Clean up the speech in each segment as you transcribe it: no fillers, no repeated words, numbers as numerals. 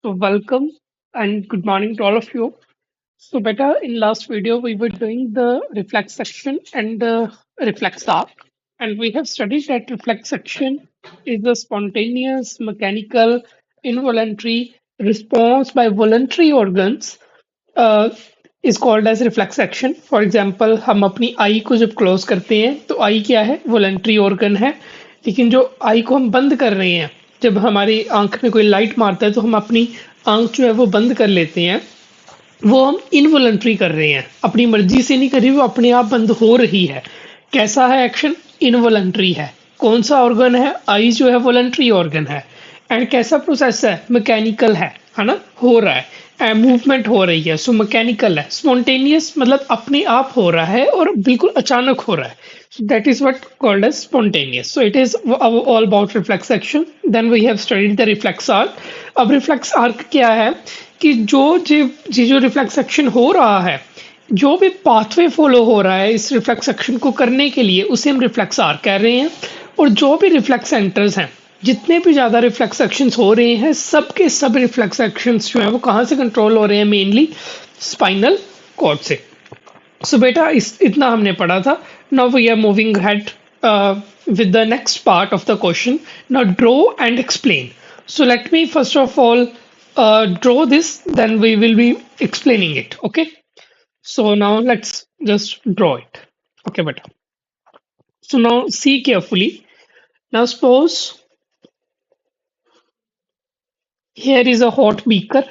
So welcome and good morning to all of you. So beta, in last video we were doing the reflex section and the reflex arc, and we have studied that reflex section is the spontaneous, mechanical, involuntary response by voluntary organs uh, is called as reflex action. For example हम अपनी आई को जब close करते हैं तो आई क्या है, voluntary organ है। लेकिन जो आई को हम बंद कर रहे हैं, जब हमारी आंख में कोई लाइट मारता है तो हम अपनी आंख जो है वो बंद कर लेते हैं, वो हम इनवॉलंटरी कर रहे हैं, अपनी मर्जी से नहीं कर रही, वो अपने आप बंद हो रही है। कैसा है एक्शन? इनवॉलंटरी है। कौन सा ऑर्गन है? आई जो है वॉलंटरी ऑर्गन है। एंड कैसा प्रोसेस है? मैकेनिकल है ना, हो रहा है, मूवमेंट हो रही है, सो मैकेनिकल है। स्पॉन्टेनियस मतलब अपने आप हो रहा है और बिल्कुल अचानक हो रहा है। So that is what called as spontaneous. So it is all about reflex action. Then we have studied the reflex arc. अब reflex arc क्या है कि जो रिफ्लेक्स एक्शन हो रहा है, जो भी पाथवे फॉलो हो रहा है इस रिफ्लेक्स एक्शन को करने के लिए, उसे हम रिफ्लेक्स आर्क कह रहे हैं। और जो भी रिफ्लेक्स सेंटर्स हैं, जितने भी ज्यादा रिफ्लेक्स एक्शंस हो रहे हैं, सबके सब रिफ्लेक्स एक्शंस जो है वो कहाँ से कंट्रोल हो रहे हैं? मेनली स्पाइनल कॉर्ड से। सो बेटा इतना हमने पढ़ा था। Now we are moving ahead with the next part of the question. Now draw and explain. So let me first of all draw this, then we will be explaining it. Okay. So now let's just draw it. Okay, beta. So now see carefully. Now suppose here is a hot beaker.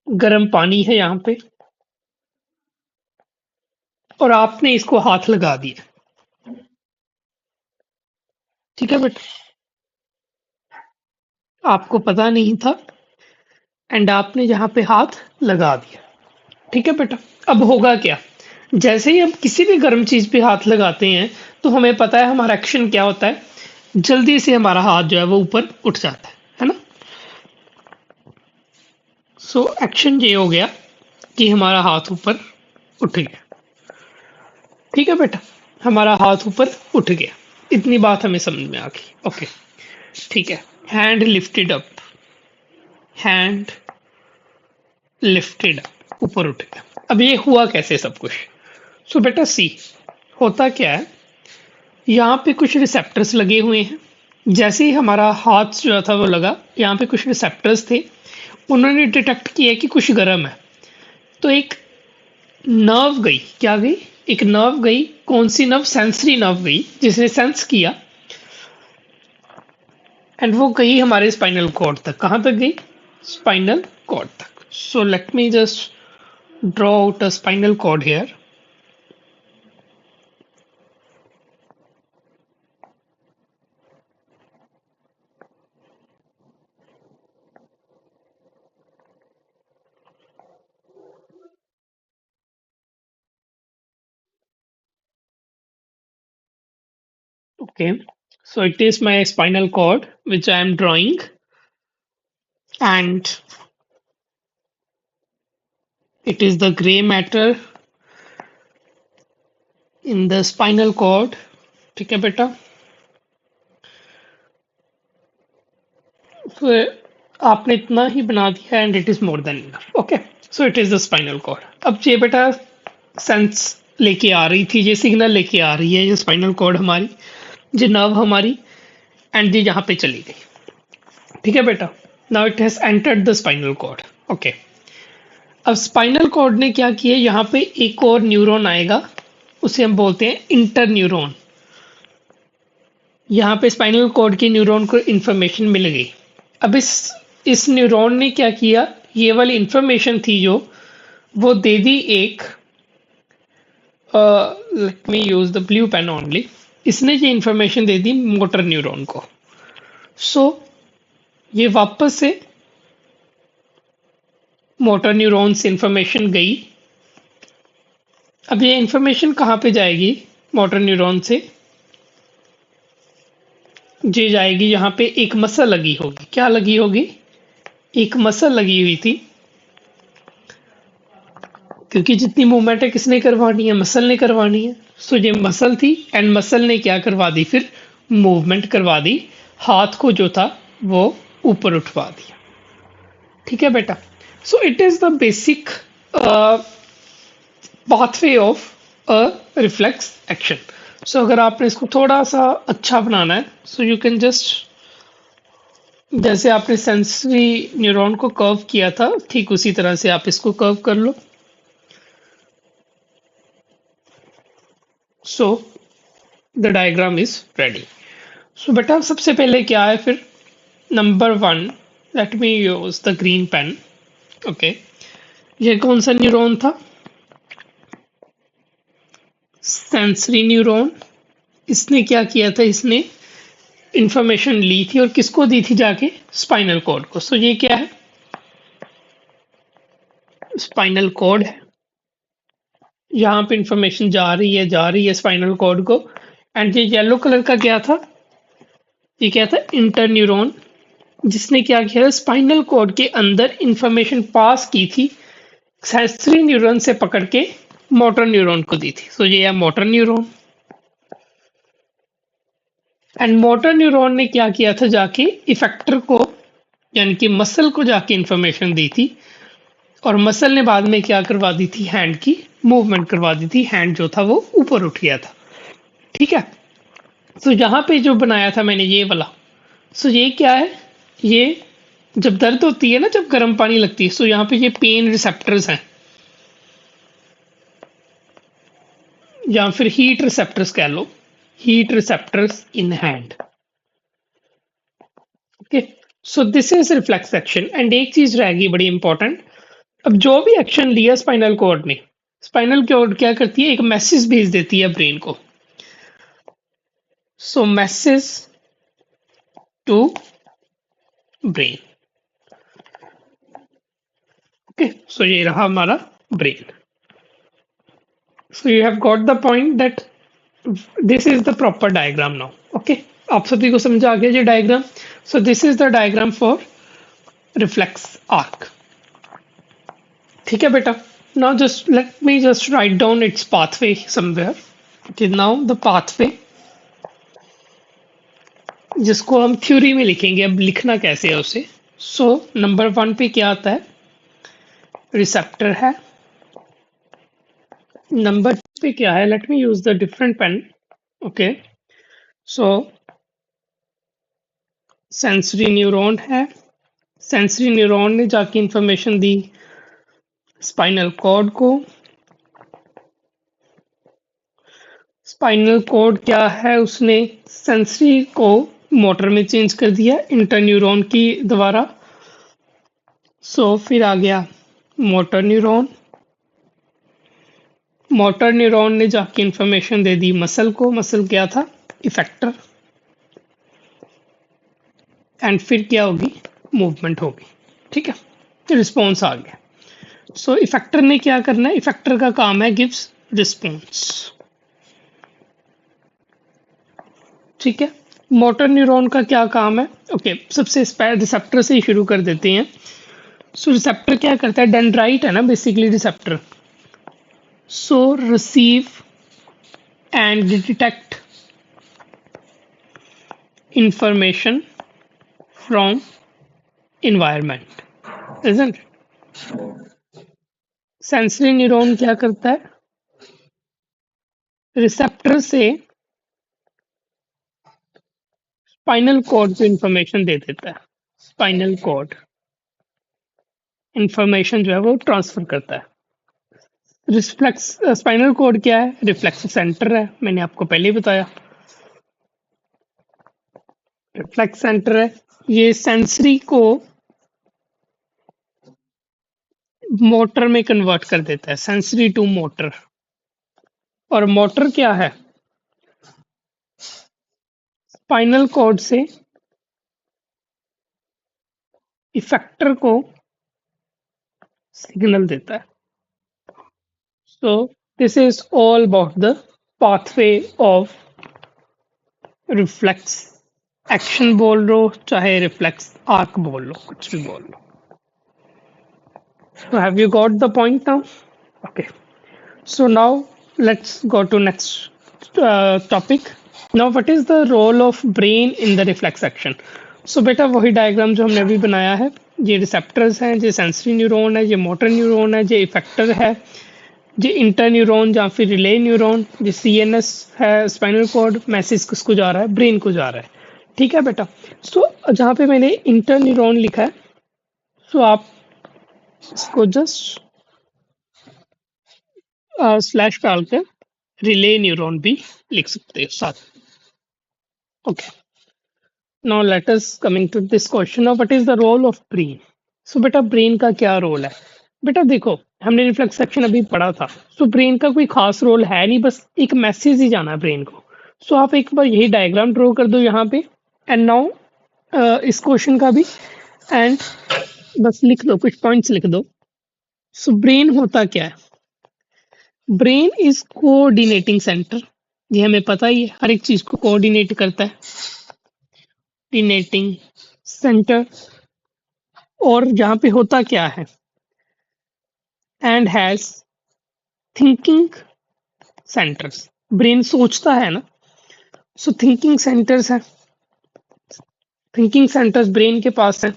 गर्म पानी है यहाँ पे, और आपने इसको हाथ लगा दिया। ठीक है बेटा, आपको पता नहीं था एंड आपने यहाँ पे हाथ लगा दिया। ठीक है बेटा, अब होगा क्या? जैसे ही हम किसी भी गर्म चीज पे हाथ लगाते हैं तो हमें पता है हमारा एक्शन क्या होता है। जल्दी से हमारा हाथ जो है वो ऊपर उठ जाता है ना। सो एक्शन ये हो गया कि हमारा हाथ ऊपर उठ गया। ठीक है बेटा, हमारा हाथ ऊपर उठ गया। इतनी बात हमें समझ में आ गई। ओके, ठीक है। Hand lifted up, hand lifted up, ऊपर उठ गया। अब ये हुआ कैसे सब कुछ? सो बेटा सी, होता क्या है, यहाँ पे कुछ रिसेप्टर्स लगे हुए हैं। जैसे ही हमारा हाथ जो था वो लगा, यहाँ पे कुछ रिसेप्टर्स थे, उन्होंने डिटेक्ट किया कि कुछ गर्म है। तो एक नर्व गई, क्या गई? एक नर्व गई। कौन सी नर्व? सेंसरी नर्व गई, जिसने सेंस किया, एंड वो गई हमारे स्पाइनल कॉर्ड तक। कहाँ तक गई? स्पाइनल कॉर्ड तक। So let me just draw out a spinal cord here. Okay, so it is my spinal cord which I am drawing, and it is the gray matter in the spinal cord. ठीक है बेटा, फिर आपने इतना ही बना दिया and it is more than enough. Okay, so it is the spinal cord. अब ये बेटा सेंस लेके आ रही थी, ये सिग्नल लेके आ रही है, ये स्पाइनल कॉर्ड हमारी, ये नर्व हमारी, एंड ये यहाँ पे चली गई। ठीक है बेटा, now it has entered the spinal cord. Okay, अब स्पाइनल कॉर्ड ने क्या किया, यहाँ पे एक और न्यूरॉन आएगा, उसे हम बोलते हैं इंटर न्यूरॉन। यहाँ पे स्पाइनल कॉर्ड के न्यूरॉन को इंफॉर्मेशन मिल गई। अब इस न्यूरॉन ने क्या किया, ये वाली इंफॉर्मेशन थी जो, वो दे दी एक, let me use the blue pen only. इसने ये इंफॉर्मेशन दे दी मोटर न्यूरॉन को। सो ये वापस से मोटर न्यूरॉन से इंफॉर्मेशन गई। अब ये इंफॉर्मेशन कहाँ पे जाएगी मोटर न्यूरॉन से? ये जाएगी यहाँ पे, एक मसल लगी होगी। क्या लगी होगी? एक मसल लगी हुई थी, क्योंकि जितनी मूवमेंट है किसने करवानी है? मसल ने करवानी है। सो ये मसल थी, एंड मसल ने क्या करवा दी? फिर मूवमेंट करवा दी। हाथ को जो था वो ऊपर उठवा दिया। ठीक है बेटा। So it is the basic pathway of a reflex action. So अगर आपने इसको थोड़ा सा अच्छा बनाना है, सो यू कैन जस्ट, जैसे आपने सेंसरी न्यूरॉन को कर्व किया था ठीक उसी तरह से आप इसको कर्व कर लो। So the diagram is ready. So बेटा सबसे पहले क्या है फिर, number one, let me use the green pen. Okay, ये कौन सा न्यूरॉन था? Sensory neuron. इसने क्या किया था, इसने इंफॉर्मेशन ली थी और किसको दी थी जाके? स्पाइनल कॉर्ड को। सो ये क्या है? स्पाइनल कॉर्ड है। यहाँ पे इंफॉर्मेशन जा रही है स्पाइनल कॉर्ड को। एंड ये येलो कलर का क्या था? ये क्या था? इंटरन्यूरॉन, जिसने क्या किया, स्पाइनल कॉर्ड के अंदर इंफॉर्मेशन पास की थी सेंसरी न्यूरॉन से पकड़ के मोटर न्यूरॉन को दी थी। सो ये है motor neuron. And motor neuron ने क्या किया था, जाके इफेक्टर को यानी कि मसल को जाके इंफॉर्मेशन दी थी, और मसल ने बाद में क्या करवा दी थी, हैंड की मूवमेंट करवा दी थी। हैंड जो था वो ऊपर उठ गया था। ठीक है। तो यहाँ पे जो बनाया था मैंने ये वाला, सो ये क्या है, ये जब दर्द होती है ना, जब गर्म पानी लगती है, सो यहाँ पे ये पेन रिसेप्टर्स हैं, या फिर हीट रिसेप्टर्स कह लो, heat receptors in hand. Okay, so this is reflex action. And एक चीज रहेगी बड़ी इंपॉर्टेंट, अब जो भी एक्शन लिया स्पाइनल कॉर्ड ने, स्पाइनल कॉर्ड क्या करती है, एक मैसेज भेज देती है ब्रेन को। सो मैसेज टू ब्रेन। ओके, सो ये रहा हमारा brain. So you have got the point that this is the proper diagram now. Okay, आप सभी को समझ आ गया ये diagram. So this is the diagram for reflex arc. ठीक है बेटा। Now just let me just write down it's pathway somewhere. Okay, now the pathway, जिसको हम थ्योरी में लिखेंगे, अब लिखना कैसे है उसे। सो नंबर वन पे क्या आता है, रिसेप्टर है। नंबर पे क्या है, let me use the different pen. Okay, so sensory neuron है। सेंसरी न्यूरॉन ने जाके इंफॉर्मेशन दी स्पाइनल कॉर्ड को। स्पाइनल कॉर्ड क्या है, उसने सेंसरी को मोटर में चेंज कर दिया इंटरन्यूरॉन की द्वारा। सो फिर आ गया मोटर न्यूरॉन। मोटर न्यूरॉन ने जाके इंफॉर्मेशन दे दी मसल को। मसल क्या था, इफेक्टर। एंड फिर क्या होगी, मूवमेंट होगी। ठीक है, रिस्पॉन्स आ गया। सो इफेक्टर ने क्या करना है, इफेक्टर का काम है गिव्स रिस्पॉन्स। ठीक है, मोटर न्यूरॉन का क्या काम है? ओके, सबसे रिसेप्टर से ही शुरू कर देते हैं। सो रिसेप्टर क्या करता है, डेंड्राइट है ना basically receptor. So receive and detect information from environment, isn't it? Sensory neuron क्या करता है, रिसेप्टर से स्पाइनल कॉर्ड को इंफॉर्मेशन दे देता है। स्पाइनल कॉर्ड इंफॉर्मेशन जो है वो ट्रांसफर करता है। रिफ्लेक्स स्पाइनल कॉर्ड क्या है, रिफ्लेक्स सेंटर है, मैंने आपको पहले ही बताया। रिफ्लेक्स सेंटर है, ये सेंसरी को मोटर में कन्वर्ट कर देता है, सेंसरी टू मोटर। और मोटर क्या है, स्पाइनल कॉर्ड से इफेक्टर को सिग्नल देता है। सो this is all about the pathway of reflex action बोल लो, चाहे रिफ्लेक्स आर्क बोल लो, कुछ भी बोल लो। So have you got the point now? Okay. So now let's go to next topic. Now, what is the role of brain in the reflex action? सो बेटा वही diagram जो हमने अभी बनाया है, ये रिसेप्टर्स हैं, ये सेंसरी न्यूरॉन है, ये मोटर न्यूरॉन है, ये इफेक्टर है, ये इंटरन्यूरॉन या फिर रिले न्यूरॉन, ये सीएनएस है, स्पाइनल कॉर्ड, मैसेज किसको जा रहा है, ब्रेन को जा रहा है। ठीक है बेटा। सो जहाँ पे मैंने इंटरन्यूरॉन लिखा है, सो आप इसको जस्ट स्लैश डाल कर रिले न्यूरॉन भी लिख सकते हो साथ। Okay, now let us coming to this question, what is the role of brain. So बेटा ब्रेन का क्या रोल है। बेटा देखो, हमने रिफ्लेक्स सेक्शन अभी पढ़ा था। सो ब्रेन का कोई खास रोल है नहीं, बस एक मैसेज ही जाना है ब्रेन को। सो आप एक बार यही डायग्राम ड्रॉ कर दो यहाँ पे, एंड नाउ इस क्वेश्चन का भी, एंड बस लिख दो, कुछ पॉइंट्स लिख दो। सो ब्रेन होता क्या है। ब्रेन इज कोऑर्डिनेटिंग सेंटर, ये हमें पता ही है, हर एक चीज को कोऑर्डिनेट करता है, कोऑर्डिनेटिंग सेंटर। और यहाँ पे होता क्या है, and has thinking centres, brain सोचता है ना, सो थिंकिंग सेंटर्स है, थिंकिंग सेंटर्स ब्रेन के पास है।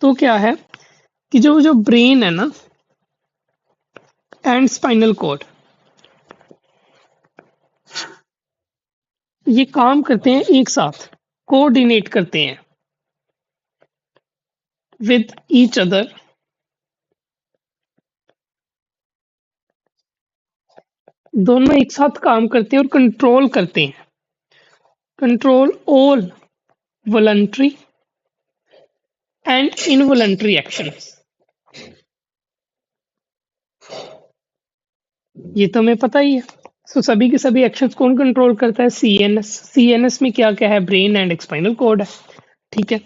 तो क्या है कि जो जो ब्रेन है ना एंड स्पाइनल कॉर्ड, ये काम करते हैं एक साथ, कोऑर्डिनेट करते हैं विद ईच अदर, दोनों एक साथ काम करते हैं और कंट्रोल करते हैं, control all voluntary and involuntary actions. ये तो हमें पता ही है। सो सभी के सभी एक्शंस कौन कंट्रोल करता है, सीएनएस। सीएनएस में क्या क्या है, ब्रेन एंड स्पाइनल कॉर्ड है। ठीक है,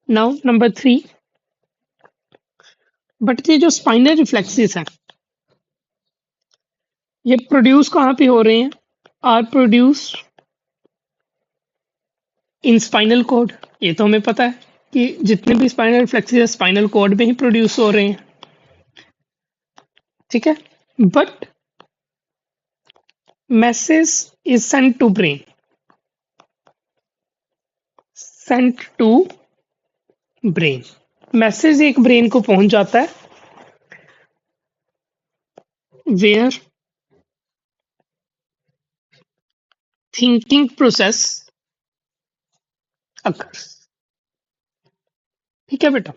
नाउ नंबर 3, बट ये जो स्पाइनल रिफ्लेक्सेस हैं, ये प्रोड्यूस कहाँ पे हो रहे हैं, are produce in spinal cord. ये तो हमें पता है कि जितने भी स्पाइनल रिफ्लेक्सेस है स्पाइनल कॉर्ड में ही प्रोड्यूस हो रहे हैं। ठीक है, but message is sent to brain, sent to brain, message एक ब्रेन को पहुंच जाता है, वेयर थिंकिंग प्रोसेस अकर्स। ठीक है बेटा।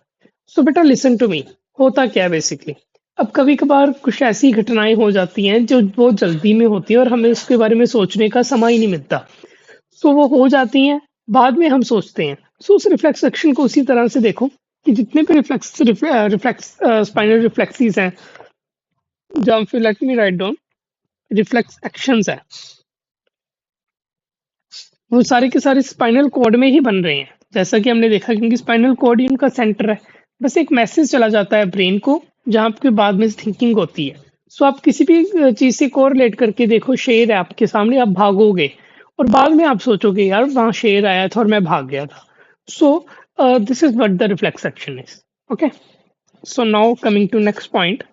सो बेटा लिसन टू मी, होता क्या है बेसिकली, अब कभी कभार कुछ ऐसी घटनाएं हो जाती हैं जो बहुत जल्दी में होती है और हमें उसके बारे में सोचने का समय ही नहीं मिलता। सो वो हो जाती हैं, बाद में हम सोचते हैं। सो उस रिफ्लेक्स एक्शन को उसी तरह से देखो कि जितने भी रिफ्लेक्स स्पाइनल रिफ्लेक्सीज हैं, जहाँ फिर let me write down, reflex actions है, वो सारे के सारे स्पाइनल कॉर्ड में ही बन रहे हैं। जैसा कि हमने देखा, क्योंकि स्पाइनल कॉर्ड ही उनका सेंटर है, बस एक मैसेज चला जाता है ब्रेन को, जहाँ आपके बाद में थिंकिंग होती है। सो आप किसी भी चीज से कोरिलेट करके देखो, शेर है आपके सामने, आप भागोगे और बाद में आप सोचोगे यार वहां शेर आया था और मैं भाग गया था। So this is what the reflex action is. Okay, so now coming to next point,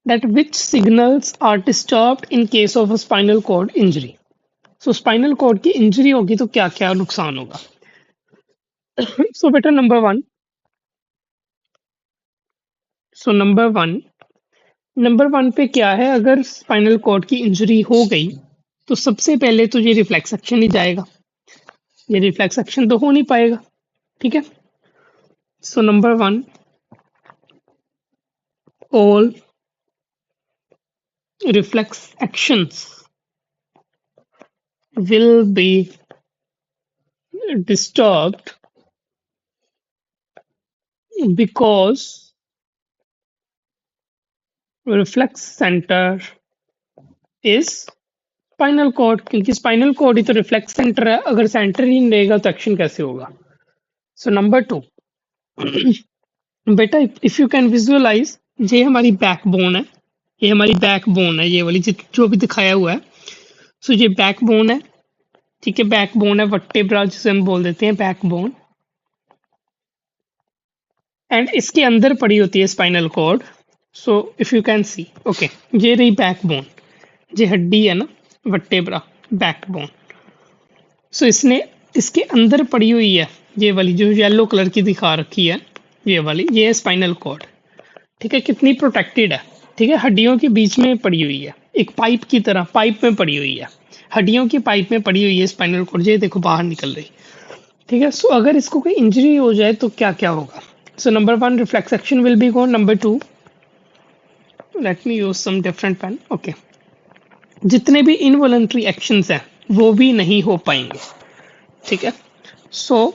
that which signals are disturbed in case of a spinal cord injury. So spinal cord की इंजरी होगी तो क्या क्या नुकसान होगा। सो बेटा number one पे क्या है, अगर स्पाइनल कॉर्ड की इंजरी हो गई तो सबसे पहले तो ये रिफ्लेक्स एक्शन ही जाएगा, ये रिफ्लेक्स एक्शन तो हो नहीं पाएगा। ठीक है, सो number 1, all reflex actions will be disturbed because reflex center is spinal cord, क्योंकि स्पाइनल कॉर्ड ही तो रिफ्लेक्स सेंटर है, अगर सेंटर ही नहीं रहेगा तो एक्शन कैसे होगा। सो नंबर 2, बेटा इफ यू कैन विजुअलाइज, ये हमारी बैकबोन है, ये हमारी बैकबोन है, ये वाली जो भी दिखाया हुआ है। सो ये बैकबोन है, ठीक है, बैकबोन है, वर्टेब्रा जिसे हम बोल देते हैं बैकबोन, एंड इसके अंदर पड़ी होती है spinal cord. So if you can see, okay, ये रही बैकबोन, ये हड्डी है ना, वर्टेब्रा, बैकबोन। सो इसने इसके अंदर पड़ी हुई है ये वाली जो येलो कलर की दिखा रखी है, ये वाली, ये है स्पाइनल कॉर्ड। ठीक है, कितनी प्रोटेक्टेड है। ठीक है, हड्डियों के बीच में पड़ी हुई है, एक पाइप की तरह पाइप में पड़ी हुई है, हड्डियों की पाइप में पड़ी हुई है स्पाइनल कॉर्ड, ये देखो बाहर निकल रही। ठीक है, सो अगर इसको कोई इंजरी हो जाए तो क्या क्या होगा। So number 1, reflex action will be gone. Number 2, let me use some different pen. Okay, जितने भी इनवॉलंटरी एक्शंस हैं वो भी नहीं हो पाएंगे। ठीक है, सो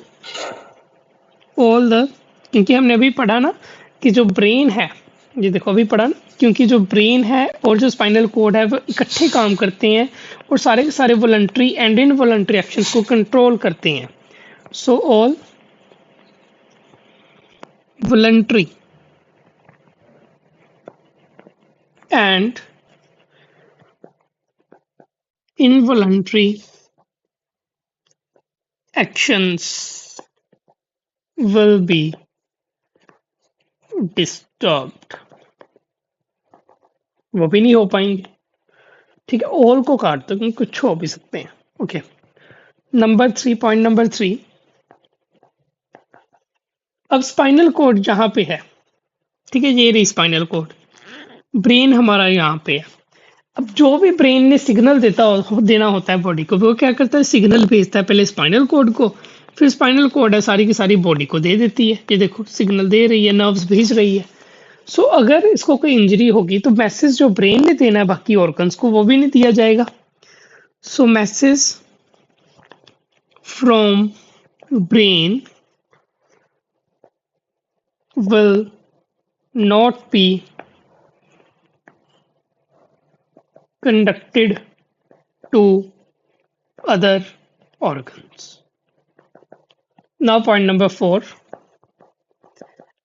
ऑल द, क्योंकि हमने अभी पढ़ा ना कि जो ब्रेन है, ये देखो अभी पढ़ा ना, क्योंकि जो ब्रेन है और जो स्पाइनल कोड है वो इकट्ठे काम करते हैं और सारे के सारे वॉलंटरी एंड इनवॉलंटरी एक्शंस को कंट्रोल करते हैं। So all voluntary and involuntary actions will be disturbed, वो भी नहीं हो पाएंगे। ठीक है, ऑल को काट दो क्योंकि कुछ हो भी सकते हैं। ओके, नंबर 3, पॉइंट नंबर 3, अब स्पाइनल कोड जहां पे है, ठीक है, ये रही स्पाइनल कोड, ब्रेन हमारा यहाँ पे है। अब जो भी ब्रेन ने सिग्नल देना होता है बॉडी को, वो क्या करता है, सिग्नल भेजता है पहले स्पाइनल कोड को, फिर स्पाइनल कोड है सारी की सारी बॉडी को दे देती है। ये देखो सिग्नल दे रही है, नर्व्स भेज रही है। सो अगर इसको कोई इंजरी होगी तो मैसेज जो ब्रेन ने देना है बाकी ऑर्गन्स को वो भी नहीं दिया जाएगा। So message from brain will not be conducted to other organs. Now point number 4,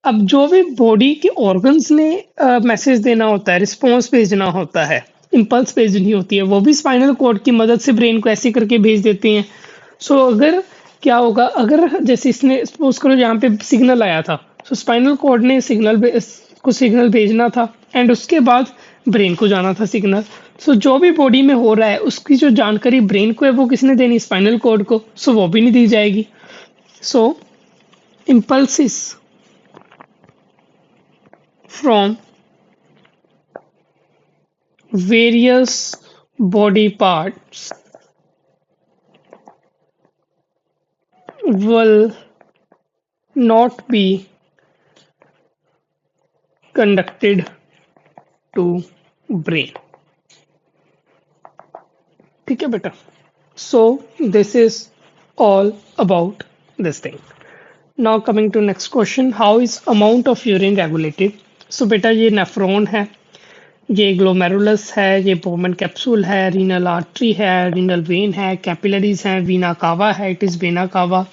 अब जो भी बॉडी के ऑर्गन्स ने मैसेज देना होता है, रिस्पॉन्स भेजना होता है, इम्पल्स भेजनी होती है, वो भी स्पाइनल कॉर्ड की मदद से ब्रेन को ऐसे करके भेज देते हैं। सो अगर क्या होगा, अगर जैसे इसने सपोज करो यहाँ पे सिग्नल आया था, सो स्पाइनल कॉर्ड ने सिग्नल भेजना था एंड उसके बाद ब्रेन को जाना था सिग्नल। सो जो भी बॉडी में हो रहा है उसकी जो जानकारी ब्रेन को है वो किसने देनी, स्पाइनल कॉर्ड को, सो वो भी नहीं दी जाएगी। सो impulses from various body parts will not be conducted to brain. ठीक है बेटा, so this is all about this thing. Now coming to next question, how is amount of urine regulated? So बेटा ये नेफ्रॉन है, ये glomerulus है, ये Bowman capsule है, रीनल आर्टरी है, रीनल वेन है, कैपिलरीज है, वीना कावा है, it is vena cava,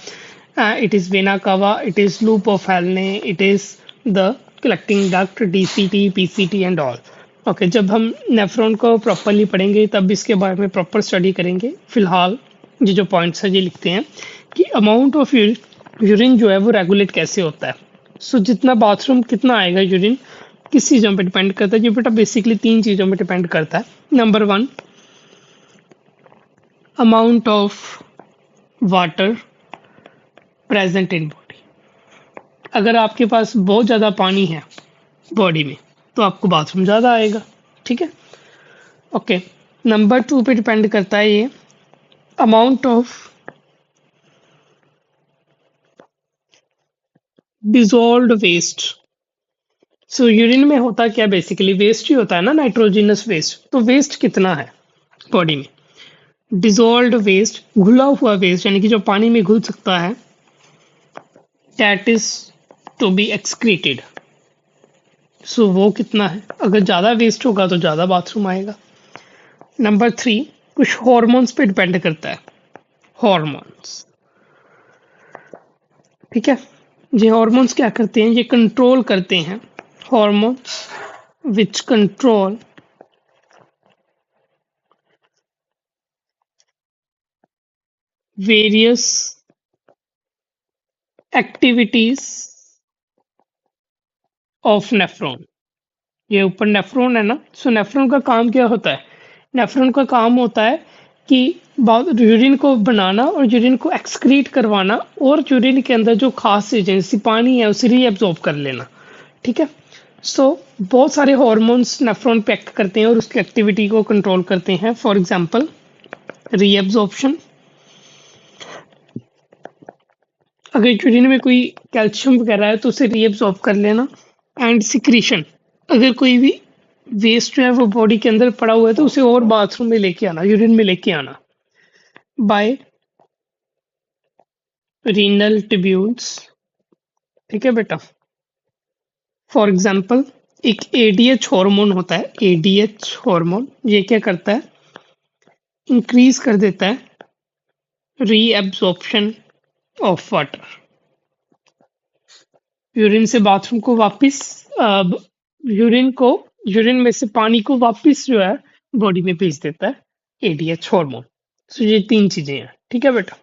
it is loop of हेलने, it is the collecting duct, DCT, PCT and all. Okay, जब हम नेफ्रॉन को प्रॉपरली पढ़ेंगे तब इसके बारे में प्रॉपर स्टडी करेंगे। फिलहाल ये जो पॉइंट्स है ये लिखते हैं कि अमाउंट ऑफ यूरिन जो है वो रेगुलेट कैसे होता है। सो जितना बाथरूम कितना आएगा यूरिन किस चीज़ों पे डिपेंड करता है, ये बेटा बेसिकली 3 चीज़ों पे डिपेंड करता है। Number 1, amount of water present in body. अगर आपके पास बहुत ज़्यादा पानी है बॉडी में तो आपको बाथरूम ज़्यादा आएगा। ठीक है, ओके। नंबर 2 पे डिपेंड करता है ये amount of dissolved waste. So urine में होता क्या, बेसिकली वेस्ट ही होता है ना, नाइट्रोजिनस वेस्ट। तो वेस्ट कितना है बॉडी में, डिजॉल्व्ड वेस्ट, घुला हुआ वेस्ट, यानी कि जो पानी में घुल सकता है, that is to be excreted. So वो कितना है, अगर ज़्यादा वेस्ट होगा तो ज़्यादा बाथरूम आएगा। नंबर 3, कुछ हॉर्मोन्स पे डिपेंड करता है, हॉर्मोन्स। ठीक है, ये हॉर्मोन्स क्या करते हैं, ये कंट्रोल करते हैं, hormones which control various activities of nephron. ये ऊपर नेफ्रॉन है ना, सो नेफ्रॉन का काम क्या होता है, नेफ्रॉन का काम होता है कि यूरिन को बनाना और यूरिन को एक्सक्रीट करवाना और यूरिन के अंदर जो खास चीजें जैसे पानी है उसे रीएब्जॉर्ब कर लेना। ठीक है। सो बहुत सारे हॉर्मोन्स नेफ्रॉन पे एक्ट करते हैं और उसकी एक्टिविटी को कंट्रोल करते हैं। फॉर एग्जांपल रीएब्जॉर्प्शन, अगर यूरिन में कोई कैल्शियम वगैरह है तो उसे रीएब्जॉर्ब कर लेना। एंड सिक्रीशन, अगर कोई भी वेस्ट जो है वो बॉडी के अंदर पड़ा हुआ है तो उसे और बाथरूम में लेके आना, यूरिन में लेके आना बाय रीनल ट्यूब्यूल्स। ठीक है बेटा। फॉर एग्जांपल एक एडीएच हार्मोन होता है, एडीएच हार्मोन, ये क्या करता है, इंक्रीज कर देता है रीएब्जॉर्प्शन ऑफ वाटर। यूरिन से बाथरूम को वापस यूरिन में से पानी को वापस जो है बॉडी में भेज देता है एडीएच हार्मोन। तो ये तीन चीजें हैं। ठीक है बेटा।